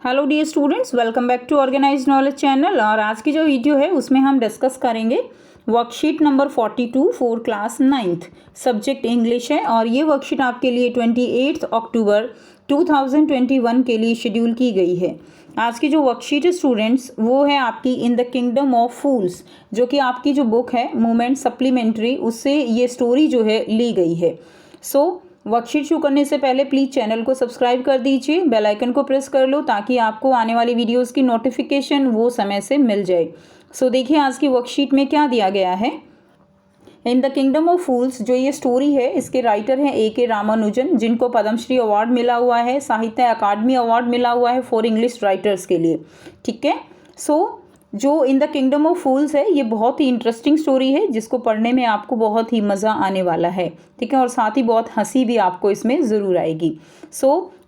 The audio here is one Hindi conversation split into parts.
Hello dear students, welcome back to organised knowledge channel. और आज की जो वीडियो है उसमें हम डिस्कस करेंगे worksheet number 42 for class 9th, subject English है। और ये वर्कशीट आपके लिए 28 अक्टूबर 2021 के लिए शेड्यूल की गई है। आज की जो वर्कशीट है स्टूडेंट्स वो है आपकी इन द किंगडम ऑफ फूल्स, जो कि आपकी जो बुक है मूवमेंट सप्लीमेंट्री, उससे ये स्टोरी जो है ली गई है। वर्कशीट शुरू करने से पहले प्लीज़ चैनल को सब्सक्राइब कर दीजिए, बेल आइकन को प्रेस कर लो ताकि आपको आने वाली वीडियोस की नोटिफिकेशन वो समय से मिल जाए। देखिए आज की वर्कशीट में क्या दिया गया है। इन द किंगडम ऑफ फूल्स, जो ये स्टोरी है, इसके राइटर हैं A.K. रामानुजन, जिनको पद्मश्री अवार्ड मिला हुआ है, साहित्य अकादमी अवार्ड मिला हुआ है फॉर इंग्लिश राइटर्स के लिए। ठीक है। जो इन द किंगडम ऑफ फूल्स है ये बहुत ही इंटरेस्टिंग स्टोरी है, जिसको पढ़ने में आपको बहुत ही मज़ा आने वाला है। ठीक है। और साथ ही बहुत हंसी भी आपको इसमें ज़रूर आएगी।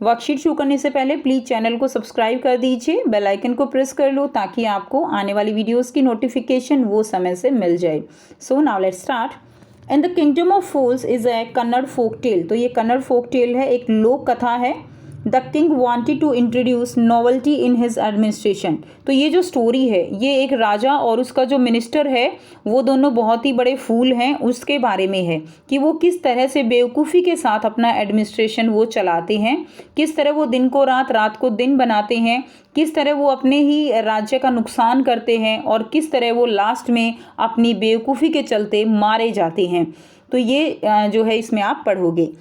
वर्कशीट शुरू करने से पहले प्लीज़ चैनल को सब्सक्राइब कर दीजिए, बेल आइकन को प्रेस कर लो ताकि आपको आने वाली वीडियोस की नोटिफिकेशन वो समय से मिल जाए। Now let's start. In the kingdom of fools is a Kannada folk tale. तो ये कन्नड़ फोक टेल है, एक लोक कथा है। The king wanted to introduce novelty in his administration. तो ये जो स्टोरी है ये एक राजा और उसका जो मिनिस्टर है वो दोनों बहुत ही बड़े फूल हैं, उसके बारे में है कि वो किस तरह से बेवकूफ़ी के साथ अपना एडमिनिस्ट्रेशन वो चलाते हैं, किस तरह वो दिन को रात, रात को दिन बनाते हैं, किस तरह वो अपने ही राज्य का नुकसान करते हैं और किस तरह वो लास्ट में अपनी बेवकूफ़ी के चलते मारे जाते हैं। तो ये जो है इसमें आप पढ़ोगे।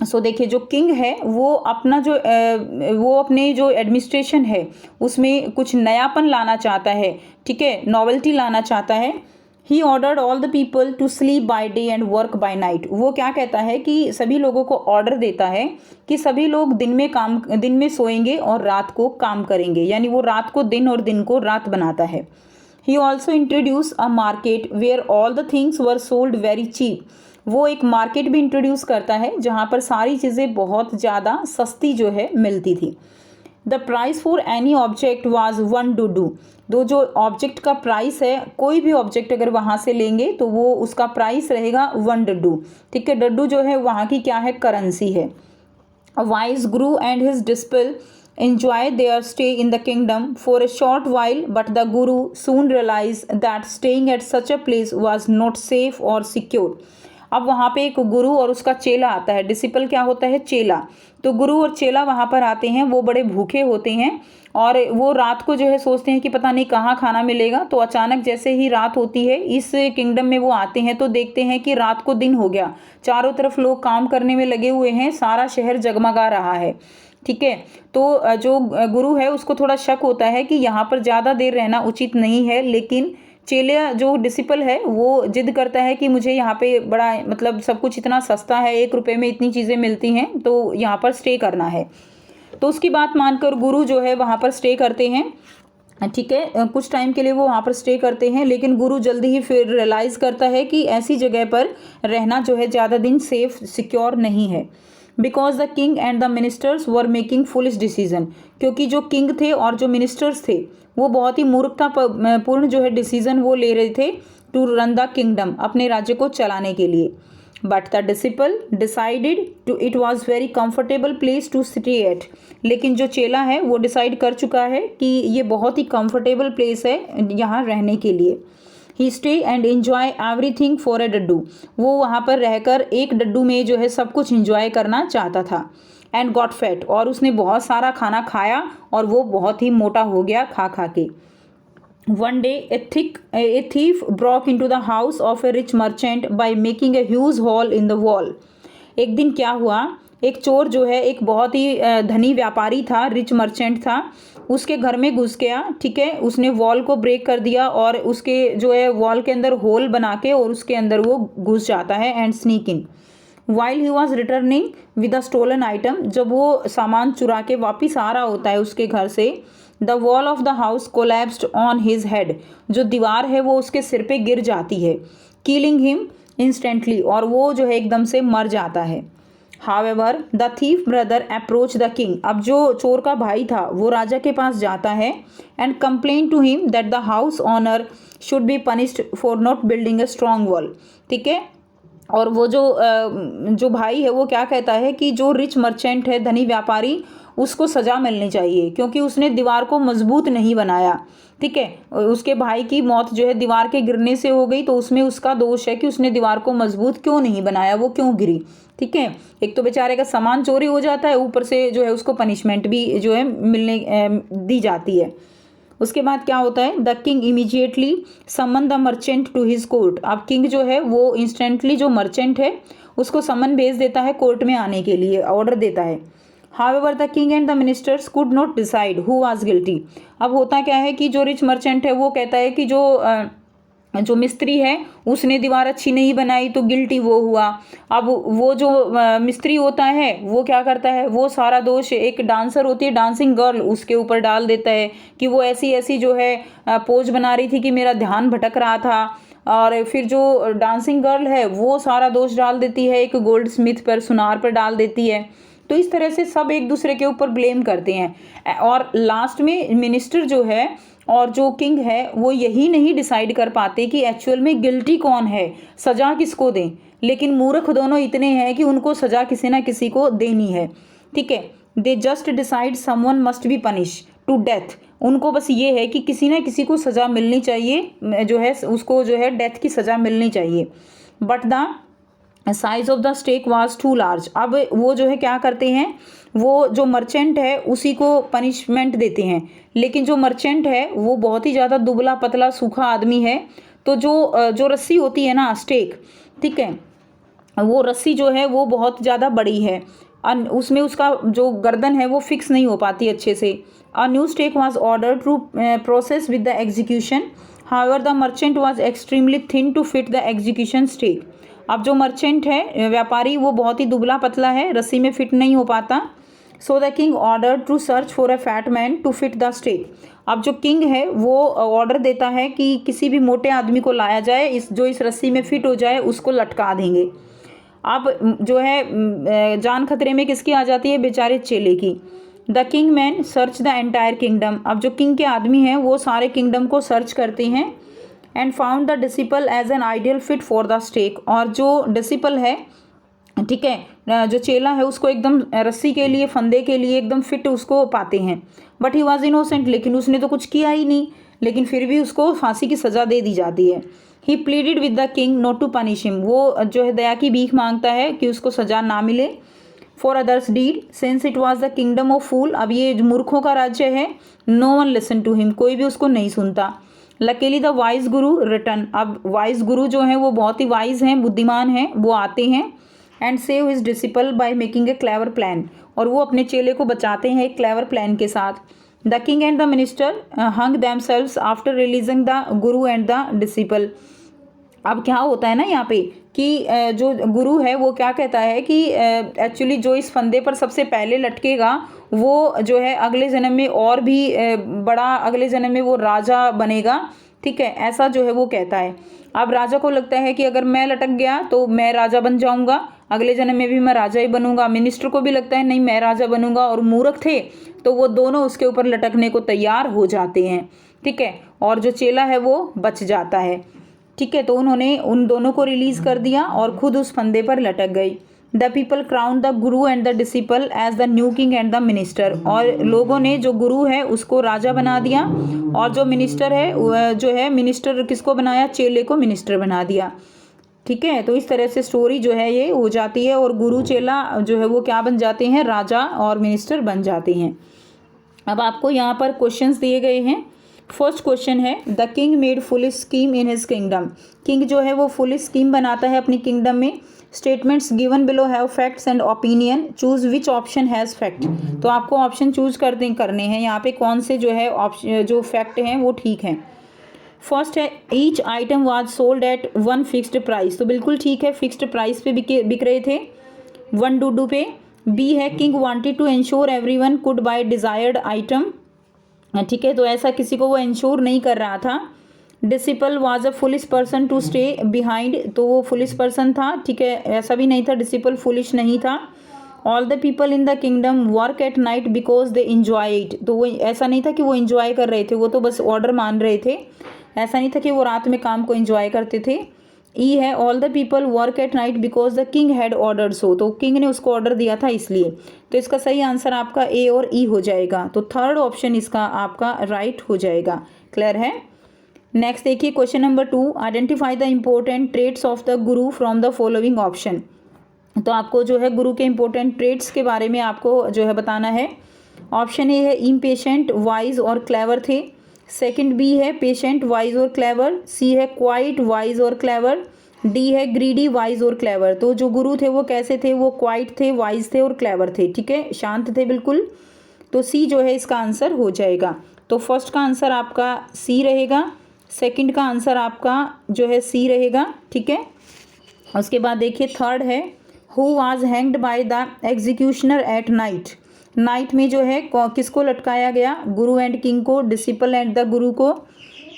देखिए जो किंग है वो अपने जो एडमिनिस्ट्रेशन है उसमें कुछ नयापन लाना चाहता है। ठीक है, नॉवेल्टी लाना चाहता है। He ordered all the people to sleep by day and work by night. वो क्या कहता है कि सभी लोगों को ऑर्डर देता है कि सभी लोग दिन में सोएंगे और रात को काम करेंगे, यानी वो रात को दिन और दिन को रात बनाता है। He also introduce a market where all the things were sold very cheap. वो एक मार्केट भी इंट्रोड्यूस करता है जहाँ पर सारी चीज़ें बहुत ज़्यादा सस्ती जो है मिलती थी। The price for any object was 1 Dudu. जो ऑब्जेक्ट का प्राइस है, कोई भी ऑब्जेक्ट अगर वहाँ से लेंगे तो वो उसका प्राइस रहेगा 1 डुडू। ठीक है, डड्डू जो है वहाँ की क्या है, करेंसी है। Wise guru and his disciple enjoy their stay in the kingdom for a short while, but the guru soon realized that staying at such a place was not safe or secure. अब वहाँ पे एक गुरु और उसका चेला आता है। डिसिपल क्या होता है, चेला। तो गुरु और चेला वहाँ पर आते हैं, वो बड़े भूखे होते हैं और वो रात को जो है सोचते हैं कि पता नहीं कहाँ खाना मिलेगा। तो अचानक जैसे ही रात होती है इस किंगडम में वो आते हैं तो देखते हैं कि रात को दिन हो गया, चारों तरफ लोग काम करने में लगे हुए हैं, सारा शहर जगमगा रहा है। ठीक है। तो जो गुरु है उसको थोड़ा शक होता है कि यहाँ पर ज़्यादा देर रहना उचित नहीं है, लेकिन चेला जो डिसिपल है वो जिद करता है कि मुझे यहाँ पे बड़ा मतलब सब कुछ इतना सस्ता है, 1 रुपये में इतनी चीज़ें मिलती हैं, तो यहाँ पर स्टे करना है। तो उसकी बात मानकर गुरु जो है वहाँ पर स्टे करते हैं। ठीक है, कुछ टाइम के लिए वो वहाँ पर स्टे करते हैं, लेकिन गुरु जल्दी ही फिर रियलाइज़ करता है कि ऐसी जगह पर रहना जो है ज़्यादा दिन सेफ सिक्योर नहीं है। Because the king and the ministers were making foolish decision. क्योंकि जो किंग थे और जो मिनिस्टर्स थे वो बहुत ही मूर्खतापूर्ण जो है डिसीजन वो ले रहे थे टू रन द किंगडम, अपने राज्य को चलाने के लिए। But the disciple decided to it was very comfortable place to stay at. लेकिन जो चेला है वो डिसाइड कर चुका है कि ये बहुत ही कंफर्टेबल प्लेस है यहाँ रहने के लिए। He stay and enjoy everything for a डड्डू। वो वहाँ पर रहकर एक डड्डू में जो है सब कुछ एंजॉय करना चाहता था। एंड गॉट फैट, और उसने बहुत सारा खाना खाया और वो बहुत ही मोटा हो गया खा खा के। One day A thief broke into the house of a rich merchant by making a huge hole in the wall. एक दिन क्या हुआ, एक चोर जो है एक बहुत ही धनी व्यापारी था, रिच मर्चेंट था, उसके घर में घुस गया। ठीक है, उसने वॉल को ब्रेक कर दिया और उसके जो है वॉल के अंदर होल बना के और उसके अंदर वो घुस जाता है and sneak in. While he was returning with a stolen item, जब वो सामान चुरा के वापिस आ रहा होता है उसके घर से, the wall of the house collapsed on his head. जो दीवार है वो उसके सिर पे गिर जाती है, किलिंग हिम इंस्टेंटली, और वो जो है एकदम से मर जाता है। However the thief brother approach the king. अब जो चोर का भाई था वो राजा के पास जाता है and complain to him that the house owner should be punished for not building a strong wall. ठीक है, और वो जो भाई है वो क्या कहता है कि जो रिच मर्चेंट है, धनी व्यापारी, उसको सज़ा मिलनी चाहिए क्योंकि उसने दीवार को मजबूत नहीं बनाया। ठीक है, उसके भाई की मौत जो है दीवार के गिरने से हो गई, तो उसमें उसका दोष है कि उसने दीवार को मजबूत क्यों नहीं बनाया, वो क्यों गिरी। ठीक है, एक तो बेचारे का सामान चोरी हो जाता है, ऊपर से जो है उसको पनिशमेंट भी जो है दी जाती है। उसके बाद क्या होता है, the king immediately summon the merchant to his court. अब किंग जो है वो इंस्टेंटली जो मर्चेंट है उसको समन भेज देता है कोर्ट में आने के लिए, ऑर्डर देता है। However the king and the ministers could not decide who was guilty. अब होता क्या है कि जो रिच मर्चेंट है वो कहता है कि जो मिस्त्री है उसने दीवार अच्छी नहीं बनाई तो गिल्टी वो हुआ। अब वो जो मिस्त्री होता है वो क्या करता है, वो सारा दोष एक डांसर होती है, डांसिंग गर्ल, उसके ऊपर डाल देता है कि वो ऐसी ऐसी जो है पोज बना रही थी कि मेरा ध्यान भटक रहा था। और फिर जो डांसिंग गर्ल है वो सारा दोष डाल देती है एक गोल्ड स्मिथ पर, सुनार पर डाल देती है। तो इस तरह से सब एक दूसरे के ऊपर ब्लेम करते हैं और लास्ट में मिनिस्टर जो है और जो किंग है वो यही नहीं डिसाइड कर पाते कि एक्चुअल में गिल्टी कौन है, सज़ा किसको दें। लेकिन मूर्ख दोनों इतने हैं कि उनको सज़ा किसी ना किसी को देनी है। ठीक है, they just decide someone must be punish to death. उनको बस ये है कि किसी ना किसी को सज़ा मिलनी चाहिए, जो है उसको जो है डेथ की सज़ा मिलनी चाहिए। But the size of the stake was too large. अब वो जो है क्या करते हैं, वो जो मर्चेंट है उसी को पनिशमेंट देते हैं, लेकिन जो मर्चेंट है वो बहुत ही ज़्यादा दुबला पतला सूखा आदमी है। तो जो रस्सी होती है ना, स्टेक, ठीक है, वो रस्सी जो है वो बहुत ज़्यादा बड़ी है, उसमें उसका जो गर्दन है वो फिक्स नहीं हो पाती अच्छे से। A new stake was order to process with the execution, however the merchant was extremely thin to fit the execution stake. अब जो मर्चेंट है, व्यापारी, वो बहुत ही दुबला पतला है, रस्सी में फिट नहीं हो पाता। So the king order to search for a fat man to fit the stake. अब जो किंग है वो ऑर्डर देता है कि किसी भी मोटे आदमी को लाया जाए, इस रस्सी में फिट हो जाए, उसको लटका देंगे। अब जो है जान खतरे में किसकी आ जाती है, बेचारे चेले की। The king man search the entire kingdom. अब जो किंग के आदमी हैं वो सारे किंगडम को सर्च करते हैं। And found the disciple as an ideal fit for the stake. और जो डिसिपल है, ठीक है, जो चेला है, उसको एकदम रस्सी के लिए, फंदे के लिए एकदम फिट उसको पाते हैं। बट ही वॉज इनोसेंट, लेकिन उसने तो कुछ किया ही नहीं, लेकिन फिर भी उसको फांसी की सज़ा दे दी जाती है। He pleaded with the king not to punish him. वो जो है दया की भीख मांगता है कि उसको सज़ा ना मिले। For others deed since it was the kingdom of fool. अब ये मूर्खों का राज्य है, no one listen to him, कोई भी उसको नहीं सुनता। Luckily the wise guru return. अब वाइज गुरु जो हैं वो बहुत ही वाइज हैं, बुद्धिमान हैं, वो आते हैं and save his disciple by making a clever plan. और वो अपने चेले को बचाते हैं एक क्लेवर प्लान के साथ। The king and the minister hung themselves after releasing the guru and the disciple. अब क्या होता है ना यहाँ पे कि जो गुरु है वो क्या कहता है कि एक्चुअली जो इस फंदे पर सबसे पहले लटकेगा वो जो है अगले जन्म में और भी बड़ा, अगले जन्म में वो राजा बनेगा। ठीक है, ऐसा जो है वो कहता है। अब राजा को लगता है कि अगर मैं लटक गया तो मैं राजा बन जाऊंगा, अगले जन्म में भी मैं राजा ही बनूंगा। मिनिस्टर को भी लगता है नहीं, मैं राजा बनूंगा, और मूर्ख थे तो वो दोनों उसके ऊपर लटकने को तैयार हो जाते हैं। ठीक है, और जो चेला है वो बच जाता है। ठीक है, तो उन्होंने उन दोनों को रिलीज कर दिया और खुद उस फंदे पर लटक गई। The people crown the guru and the disciple as the new king and the minister. और लोगों ने जो गुरु है उसको राजा बना दिया, और जो मिनिस्टर है जो है, मिनिस्टर किसको बनाया, चेले को मिनिस्टर बना दिया। ठीक है, तो इस तरह से स्टोरी जो है ये हो जाती है, और गुरु चेला जो है वो क्या बन जाते हैं, राजा और मिनिस्टर बन जाते हैं। अब आपको यहाँ पर क्वेश्चंस दिए गए हैं। फर्स्ट क्वेश्चन है, the king made full scheme in his kingdom. King जो है वो फुल स्कीम बनाता है अपनी किंगडम में। Statements given below have facts and opinion, choose which option has fact. तो आपको ऑप्शन चूज करने हैं यहाँ पे, कौन से जो है ऑप्शन जो फैक्ट हैं वो ठीक हैं। फर्स्ट है, each item was sold at one fixed price. तो बिल्कुल ठीक है, फिक्स्ड प्राइस पे बिक रहे थे, 1 डूडू पे। बी है, king wanted to ensure everyone could buy desired item. ठीक है, तो ऐसा किसी को वो इंश्योर नहीं कर रहा था। Disciple was a foolish person to stay behind. तो वो फुलिश पर्सन था। ठीक है, ऐसा भी नहीं था, डिसिपल फुलिश नहीं था। All the people in the kingdom work at night because they enjoy it. तो वो ऐसा नहीं था कि वो इंजॉय कर रहे थे, वो तो बस ऑर्डर मान रहे थे। ऐसा नहीं था कि वो रात में काम को इंजॉय करते थे। ई है all the people work at night because the king had order so, तो किंग ने उसको ऑर्डर दिया था इसलिए। तो इसका सही आंसर आपका ए और ई हो जाएगा। तो थर्ड ऑप्शन इसका आपका राइट हो जाएगा। क्लियर है। नेक्स्ट देखिए question number 2, identify the important traits of the Guru from the following option. तो आपको जो है गुरु के इंपॉर्टेंट ट्रेट्स के बारे में आपको जो है बताना है। ऑप्शन ए है इम्पेशेंट, वाइज और क्लेवर थे। सेकंड बी है पेशेंट, वाइज और क्लेवर। सी है क्वाइट, वाइज और क्लेवर। डी है ग्रीडी, वाइज और क्लेवर। तो जो गुरु थे वो कैसे थे, वो क्वाइट थे, वाइज थे और क्लेवर थे। ठीक है, शांत थे बिल्कुल। तो सी जो है इसका आंसर हो जाएगा। तो फर्स्ट का आंसर आपका सी रहेगा, सेकंड का आंसर आपका जो है सी रहेगा। ठीक है, उसके बाद देखिए थर्ड है who was hanged by the executioner at night. Night में जो है किसको लटकाया गया, गुरु एंड किंग को, डिसिपल एंड द गुरु को,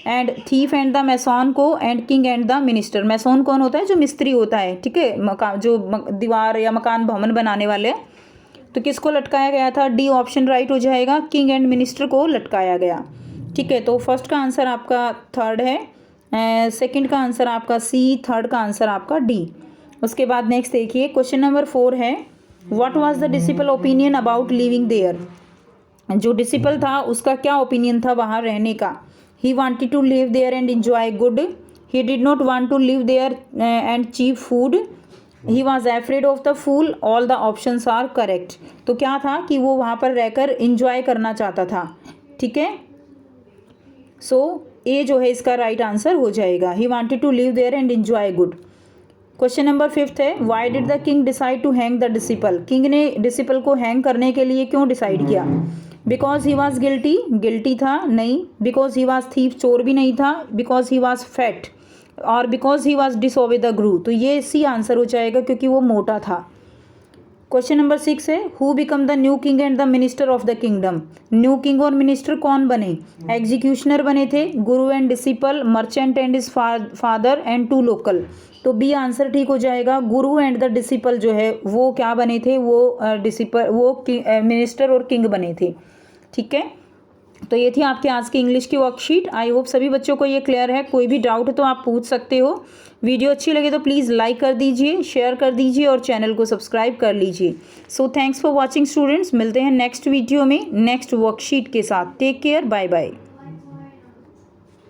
and thief and the mason को, and king and the minister. Mason कौन होता है, जो मिस्त्री होता है। ठीक है, मकान जो दीवार या मकान भवन बनाने वाले। तो किसको लटकाया गया था, डी ऑप्शन राइट हो जाएगा, किंग एंड मिनिस्टर को लटकाया गया। ठीक है, तो फर्स्ट का आंसर आपका थर्ड है, सेकंड का आंसर आपका सी, थर्ड का आंसर आपका डी। उसके बाद नेक्स्ट देखिए क्वेश्चन नंबर 4 है what was the disciple opinion about living there. जो डिसिपल था उसका क्या ओपिनियन था वहाँ रहने का। He wanted to live there and enjoy good, he did not want to live there and cheap food, he was afraid of the fool, all the options are correct. तो क्या था कि वो वहाँ पर रहकर इंजॉय करना चाहता था। ठीक है, सो ए जो है इसका राइट आंसर हो जाएगा, he wanted to live there and enjoy good. Question number 5 है why did the king decide to hang the disciple. King ने डिसिपल को हैंग करने के लिए क्यों डिसाइड किया। Because he was guilty, guilty था, नहीं। बिकॉज ही वॉज थीफ, चोर भी नहीं था। बिकॉज ही वॉज फैट, और because he was disobey the गुरु। तो ये सी आंसर हो जाएगा क्योंकि वो मोटा था। क्वेश्चन नंबर 6 है who become the new king and the minister of the kingdom. New king और मिनिस्टर कौन बने, एग्जीक्यूशनर बने थे, गुरु and disciple, merchant and his father and 2 local. तो बी आंसर ठीक हो जाएगा, गुरु एंड द डिसिपल जो है वो क्या बने थे, वो डिसिपल वो मिनिस्टर और किंग बने थे। ठीक है, तो ये थी आपके आज की इंग्लिश की वर्कशीट। आई होप सभी बच्चों को ये क्लियर है। कोई भी डाउट है तो आप पूछ सकते हो। वीडियो अच्छी लगे तो प्लीज़ लाइक कर दीजिए, शेयर कर दीजिए और चैनल को सब्सक्राइब कर लीजिए। So thanks for watching students. मिलते हैं नेक्स्ट वीडियो में नेक्स्ट वर्कशीट के साथ। Take care, bye bye.